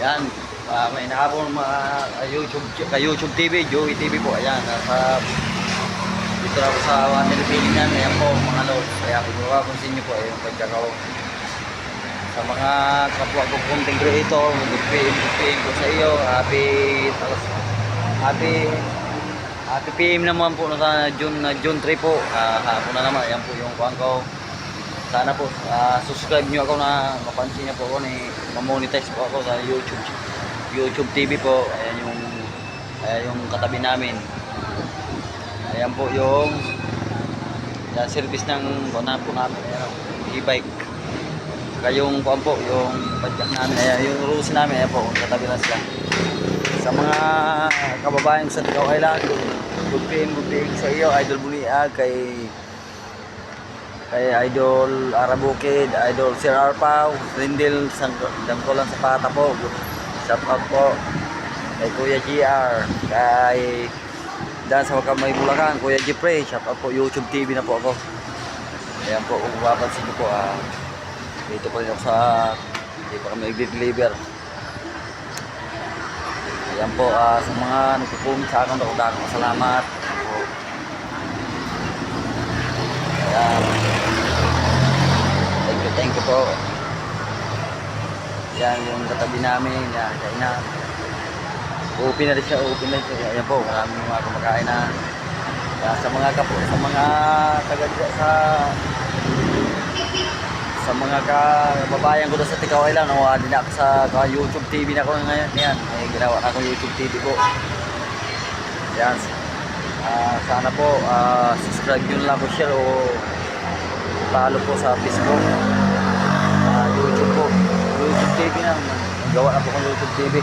Yan, may nakapon mga YouTube TV, Joey TV po. Ayan, dito na po sa Family Pilihan. Ayan po mga lods. Kaya kung nyo po yung pagkakaw sa mga kapwa ko content creator, good PM po sa iyo. Happy PM naman po na June 3 po. Hapon na naman. Ayan po yung kuhan ko. Sana po subscribe nyo ako na mapansin niyo po ako ni ma-monetize po ako sa YouTube TV po. Ayan yung katabi namin. Ayan po yung service ng kuhan po namin, e-bike. Saka yung kuhan po, yung padjak namin, ayan yung rules namin, ayan po, katabi lang sila. Sa mga kababayan sa Tigao Island, good PM sa iyo, Idol Buniag, kay Idol Arabukid, Idol Sir Arpao, Rindel Dangkolan sa Pata po. Shout out po kay Kuya GR, kay Dan sa Wakamay Bulacan, Kuya Jeffrey. Shout out po, YouTube TV na po ako. Ayan po, kung mapapansin nyo po, dito po rin ako hindi pa kami i-deliver. Ayan po, sa mga nagpupunta sa akin, dakong salamat. Ayan. Thank you po. Yan yung katabi namin. Yan, kainan. Open na rin siya. Ayan po, maraming mga kumakain na. Yan, sa mga taga sa mga kababayan ko na sa Tigao Island, din ako sa YouTube TV na ko ngayon. Yan, may ginawa na akong YouTube TV po. Yan. Sana po subscribe nyo lang po, share o follow po sa Facebook, YouTube po, YouTube TV na gawa na po kong YouTube TV.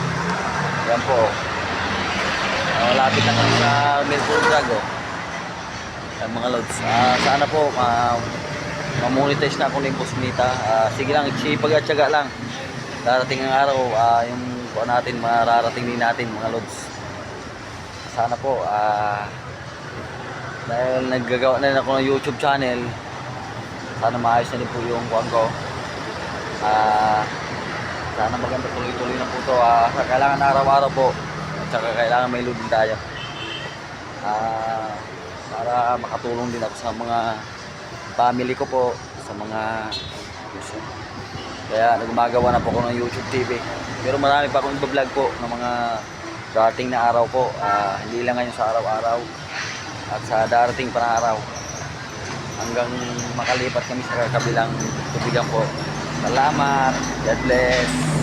Yan po, malapit na kami sa Milford Drag yan mga lods. Sana po ma-monetize na ako ng Pusmita. Sige lang, ipag-atsaga lang, darating ang araw, yung natin mararating din natin mga lods. Sana po dahil naggagawa na rin ako ng YouTube channel, sana maayos na din po yung kuhan ko. Sana maganda tuloy-tuloy na po ito. Kailangan araw-araw po, at saka kailangan may loading tayo, para makatulong din ako sa mga family ko po, sa mga gusto. Kaya gumagawa na po ako ng YouTube TV, pero marami pa akong i-vlog po ng mga darating na araw po, hindi lang ngayon sa araw-araw at sa darating pa na araw, hanggang makalipat kami sa kabilang tubigan po. Salamat, God bless.